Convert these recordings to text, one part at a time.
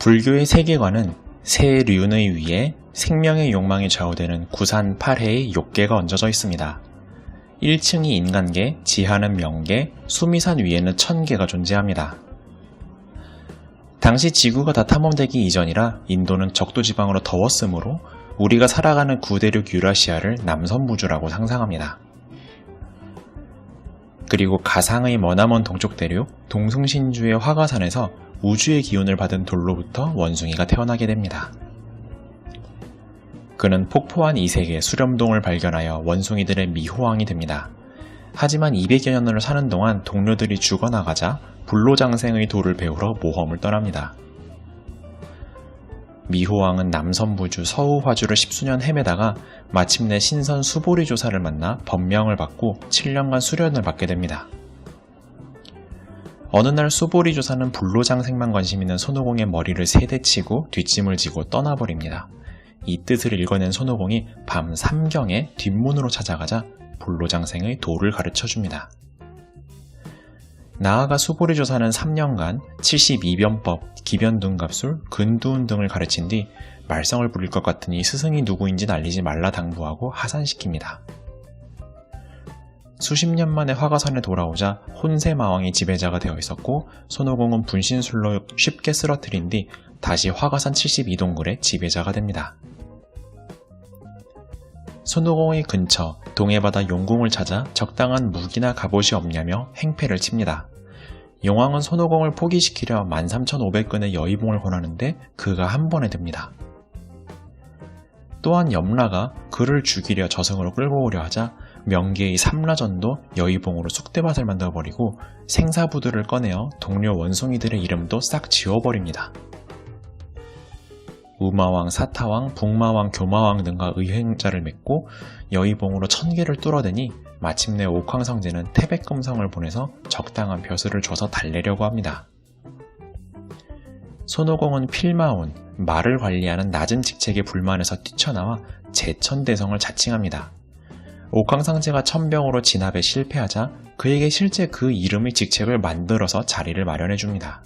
불교의 세계관은 세 륜의 위에 생명의 욕망이 좌우되는 구산 8해의 욕계가 얹어져 있습니다. 1층이 인간계, 지하는 명계, 수미산 위에는 천계가 존재합니다. 당시 지구가 다 탐험되기 이전이라 인도는 적도지방으로 더웠으므로 우리가 살아가는 구대륙 유라시아를 남선부주라고 상상합니다. 그리고 가상의 머나먼 동쪽 대륙 동승신주의 화가산에서 우주의 기운을 받은 돌로부터 원숭이가 태어나게 됩니다. 그는 폭포한 이색의 수렴동을 발견하여 원숭이들의 미호왕이 됩니다. 하지만 200여 년을 사는 동안 동료들이 죽어나가자 불로장생의 도를 배우러 모험을 떠납니다. 미호왕은 남선부주 서우화주를 10수년 헤매다가 마침내 신선 수보리조사를 만나 법명을 받고 7년간 수련을 받게 됩니다. 어느 날 수보리조사는 불로장생만 관심 있는 손오공의 머리를 세대치고 뒷짐을 지고 떠나버립니다. 이 뜻을 읽어낸 손오공이 밤 3경에 뒷문으로 찾아가자 불로장생의 도를 가르쳐줍니다. 나아가 수보리조사는 3년간 72변법, 기변둔갑술, 근두운 등을 가르친 뒤 말썽을 부릴 것 같으니 스승이 누구인지 알리지 말라 당부하고 하산시킵니다. 수십 년 만에 화가산에 돌아오자 혼세마왕이 지배자가 되어 있었고 손오공은 분신술로 쉽게 쓰러뜨린 뒤 다시 화가산 72동굴의 지배자가 됩니다. 손오공의 근처 동해바다 용궁을 찾아 적당한 무기나 갑옷이 없냐며 행패를 칩니다. 용왕은 손오공을 포기시키려 13,500근의 여의봉을 권하는데 그가 한 번에 듭니다. 또한 염라가 그를 죽이려 저승으로 끌고 오려 하자 명계의 삼라전도 여의봉으로 쑥대밭을 만들어버리고 생사부두를 꺼내어 동료 원숭이들의 이름도 싹 지워버립니다. 우마왕, 사타왕, 북마왕, 교마왕 등과 의행자를 맺고 여의봉으로 1000개를 뚫어대니 마침내 옥황성제는 태백금성을 보내서 적당한 벼슬을 줘서 달래려고 합니다. 손오공은 필마운, 말을 관리하는 낮은 직책에 불만해서 뛰쳐나와 제천대성을 자칭합니다. 옥황상제가 천병으로 진압에 실패하자 그에게 실제 그 이름의 직책을 만들어서 자리를 마련해줍니다.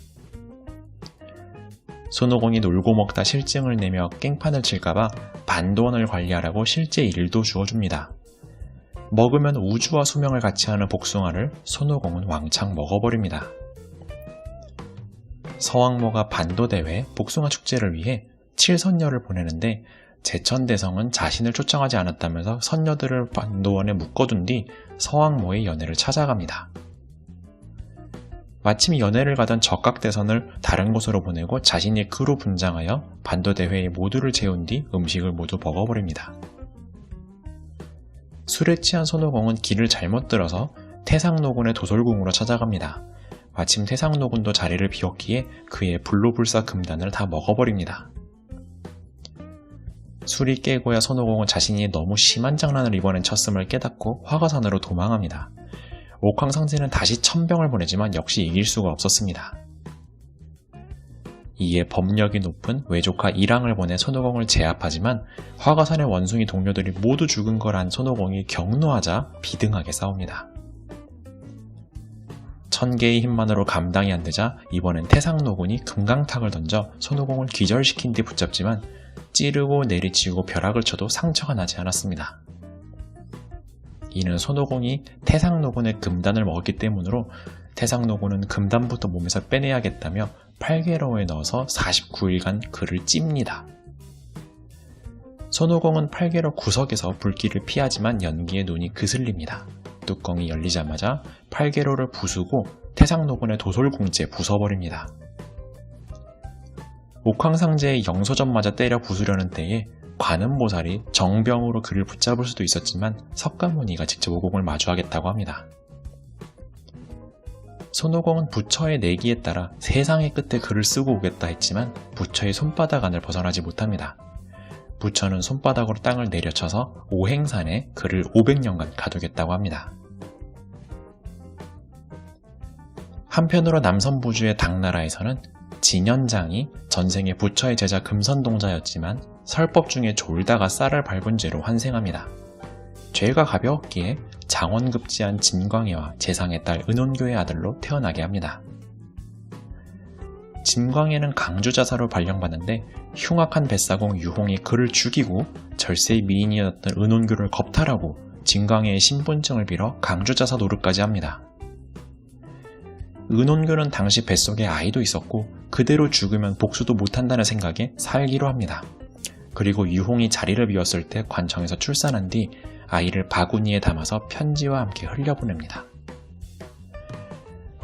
손오공이 놀고 먹다 실증을 내며 깽판을 칠까봐 반도원을 관리하라고 실제 일도 주어줍니다. 먹으면 우주와 수명을 같이 하는 복숭아를 손오공은 왕창 먹어버립니다. 서왕모가 반도대회 복숭아 축제를 위해 7선녀를 보내는데 제천대성은 자신을 초청하지 않았다면서 선녀들을 반도원에 묶어둔 뒤 서왕모의 연회를 찾아갑니다. 마침 연회를 가던 적각대선을 다른 곳으로 보내고 자신이 그로 분장하여 반도대회에 모두를 재운 뒤 음식을 모두 먹어버립니다. 술에 취한 손오공은 길을 잘못 들어서 태상노군의 도솔궁으로 찾아갑니다. 마침 태상노군도 자리를 비웠기에 그의 불로불사 금단을 다 먹어버립니다. 술이 깨고야 손오공은 자신이 너무 심한 장난을 이번엔 쳤음을 깨닫고 화가산으로 도망합니다. 옥황상제는 다시 천병을 보내지만 역시 이길 수가 없었습니다. 이에 법력이 높은 외조카 이랑을 보내 손오공을 제압하지만 화가산의 원숭이 동료들이 모두 죽은 걸 안 손오공이 격노하자 비등하게 싸웁니다. 1000개의 힘만으로 감당이 안 되자 이번엔 태상노군이 금강탁을 던져 손오공을 기절시킨 뒤 붙잡지만 찌르고 내리치고 벼락을 쳐도 상처가 나지 않았습니다. 이는 손오공이 태상노군의 금단을 먹었기 때문으로 태상노군은 금단부터 몸에서 빼내야겠다며 팔개로에 넣어서 49일간 그를 찝니다. 손오공은 팔개로 구석에서 불길을 피하지만 연기에 눈이 그슬립니다. 뚜껑이 열리자마자 팔개로를 부수고 태상노군의 도솔궁째 부숴버립니다. 옥황상제의 영소전마저 때려 부수려는 때에 관음보살이 정병으로 그를 붙잡을 수도 있었지만 석가모니가 직접 오공을 마주하겠다고 합니다. 손오공은 부처의 내기에 따라 세상의 끝에 글을 쓰고 오겠다 했지만 부처의 손바닥 안을 벗어나지 못합니다. 부처는 손바닥으로 땅을 내려쳐서 오행산에 그를 500년간 가두겠다고 합니다. 한편으로 남선부주의 당나라에서는 진현장이 전생에 부처의 제자 금선동자였지만 설법 중에 졸다가 쌀을 밟은 죄로 환생합니다. 죄가 가벼웠기에 장원급제한 진광해와 재상의 딸 은혼교의 아들로 태어나게 합니다. 진광에는 강주자사로 발령받는데 흉악한 뱃사공 유홍이 그를 죽이고 절세의 미인이었던 은혼교를 겁탈하고 진광에의 신분증을 빌어 강주자사 노릇까지 합니다. 은혼교는 당시 뱃속에 아이도 있었고 그대로 죽으면 복수도 못한다는 생각에 살기로 합니다. 그리고 유홍이 자리를 비웠을 때 관청에서 출산한 뒤 아이를 바구니에 담아서 편지와 함께 흘려보냅니다.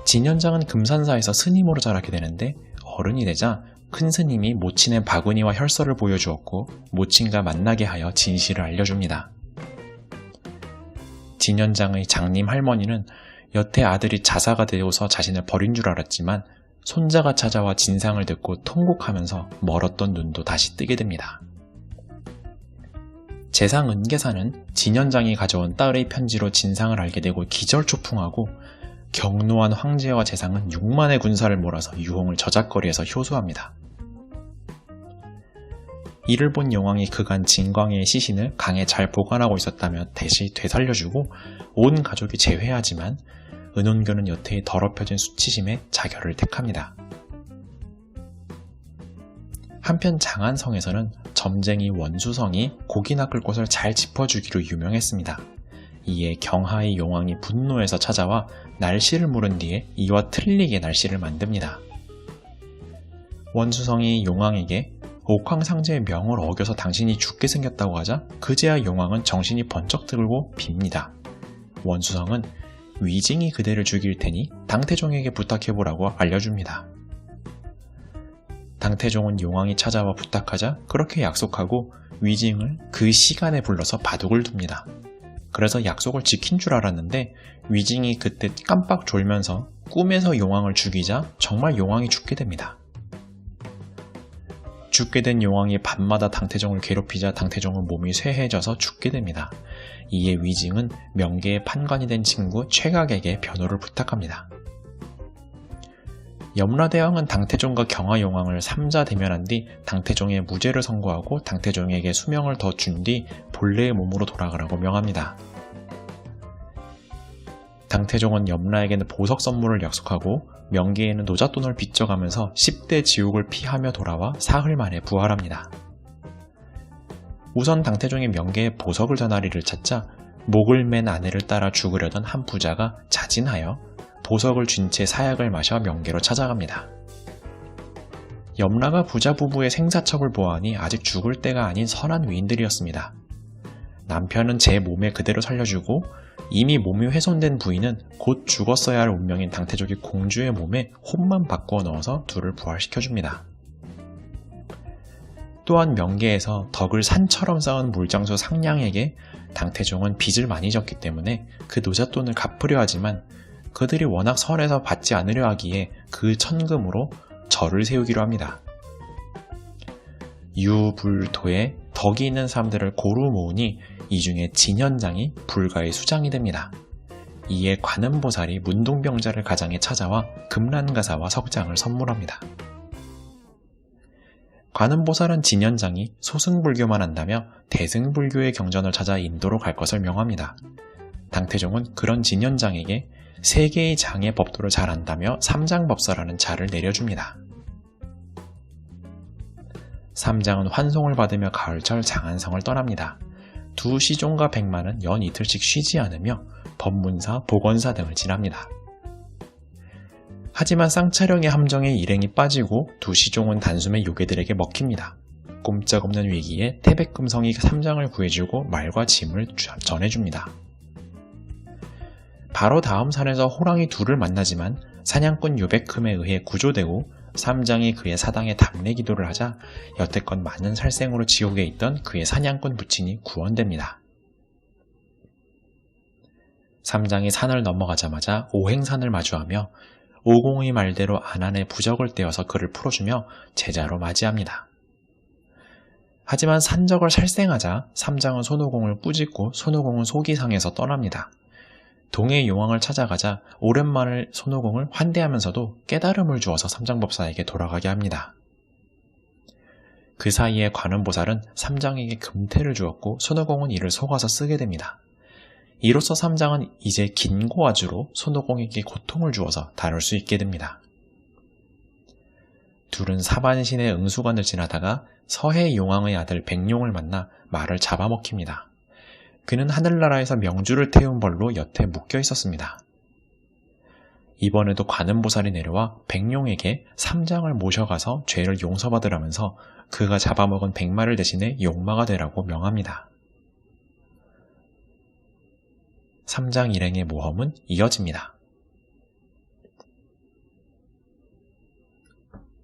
진현장은 금산사에서 스님으로 자라게 되는데 어른이 되자 큰 스님이 모친의 바구니와 혈서를 보여주었고 모친과 만나게 하여 진실을 알려줍니다. 진현장의 장님 할머니는 여태 아들이 자사가 되어서 자신을 버린 줄 알았지만 손자가 찾아와 진상을 듣고 통곡하면서 멀었던 눈도 다시 뜨게 됩니다. 재상 은계사는 진현장이 가져온 딸의 편지로 진상을 알게 되고 기절초풍하고 격노한 황제와 재상은 6만의 군사를 몰아서 유홍을 저작거리에서 효수합니다. 이를 본 용왕이 그간 진광의 시신을 강에 잘 보관하고 있었다며 대시 되살려주고 온 가족이 제회하지만 은혼교는 여태의 더럽혀진 수치심에 자결을 택합니다. 한편 장안성에서는 점쟁이 원수성이 고기 낚을 곳을 잘 짚어주기로 유명했습니다. 이에 경하의 용왕이 분노해서 찾아와 날씨를 물은 뒤에 이와 틀리게 날씨를 만듭니다. 원수성이 용왕에게 옥황상제의 명을 어겨서 당신이 죽게 생겼다고 하자 그제야 용왕은 정신이 번쩍 들고 빕니다. 원수성은 위징이 그대를 죽일 테니 당태종에게 부탁해보라고 알려줍니다. 당태종은 용왕이 찾아와 부탁하자 그렇게 약속하고 위징을 그 시간에 불러서 바둑을 둡니다. 그래서 약속을 지킨 줄 알았는데 위징이 그때 깜빡 졸면서 꿈에서 용왕을 죽이자 정말 용왕이 죽게 됩니다. 죽게 된 용왕이 밤마다 당태종을 괴롭히자 당태종은 몸이 쇠해져서 죽게 됩니다. 이에 위징은 명계의 판관이 된 친구 최각에게 변호를 부탁합니다. 염라대왕은 당태종과 경하용왕을 삼자 대면한 뒤 당태종의 무죄를 선고하고 당태종에게 수명을 더 준 뒤 본래의 몸으로 돌아가라고 명합니다. 당태종은 염라에게는 보석 선물을 약속하고 명계에는 노잣돈을 빚져가면서 10대 지옥을 피하며 돌아와 사흘 만에 부활합니다. 우선 당태종의 명계에 보석을 전하리를 찾자 목을 맨 아내를 따라 죽으려던 한 부자가 자진하여 보석을 쥔 채 사약을 마셔 명계로 찾아갑니다. 염라가 부자 부부의 생사척을 보아하니 아직 죽을 때가 아닌 선한 위인들이었습니다. 남편은 제 몸에 그대로 살려주고 이미 몸이 훼손된 부인은 곧 죽었어야 할 운명인 당태족이 공주의 몸에 혼만 바꾸어 넣어서 둘을 부활시켜줍니다. 또한 명계에서 덕을 산처럼 쌓은 물장수 상냥에게 당태종은 빚을 많이 졌기 때문에 그 노잣돈을 갚으려 하지만 그들이 워낙 선해서 받지 않으려 하기에 그 천금으로 절을 세우기로 합니다. 유불토에 덕이 있는 사람들을 고루 모으니 이 중에 진현장이 불가의 수장이 됩니다. 이에 관음보살이 문동병자를 가장에 찾아와 금란가사와 석장을 선물합니다. 관음보살은 진현장이 소승불교만 한다며 대승불교의 경전을 찾아 인도로 갈 것을 명합니다. 당태종은 그런 진현장에게 세 개의 장의 법도를 잘 안다며 삼장법사라는 자를 내려줍니다. 삼장은 환송을 받으며 가을철 장안성을 떠납니다. 두 시종과 백만은 연 이틀씩 쉬지 않으며 법문사, 보건사 등을 지납니다. 하지만 쌍차령의 함정에 일행이 빠지고 두 시종은 단숨에 요괴들에게 먹힙니다. 꼼짝없는 위기에 태백금성이 삼장을 구해주고 말과 짐을 전해줍니다. 바로 다음 산에서 호랑이 둘을 만나지만 사냥꾼 요백흠에 의해 구조되고 삼장이 그의 사당에 담례 기도를 하자 여태껏 많은 살생으로 지옥에 있던 그의 사냥꾼 부친이 구원됩니다. 삼장이 산을 넘어가자마자 오행산을 마주하며 오공의 말대로 안안의 부적을 떼어서 그를 풀어주며 제자로 맞이합니다. 하지만 산적을 살생하자 삼장은 손오공을 꾸짖고 손오공은 속이 상해서 떠납니다. 동해 용왕을 찾아가자 오랜만에 손오공을 환대하면서도 깨달음을 주어서 삼장법사에게 돌아가게 합니다. 그 사이에 관음보살은 삼장에게 금태를 주었고 손오공은 이를 속아서 쓰게 됩니다. 이로써 삼장은 이제 긴고아주로 손오공에게 고통을 주어서 다룰 수 있게 됩니다. 둘은 사반신의 응수관을 지나다가 서해 용왕의 아들 백룡을 만나 말을 잡아먹힙니다. 그는 하늘나라에서 명주를 태운 벌로 여태 묶여 있었습니다. 이번에도 관음보살이 내려와 백룡에게 삼장을 모셔가서 죄를 용서받으라면서 그가 잡아먹은 백마를 대신해 용마가 되라고 명합니다. 삼장 일행의 모험은 이어집니다.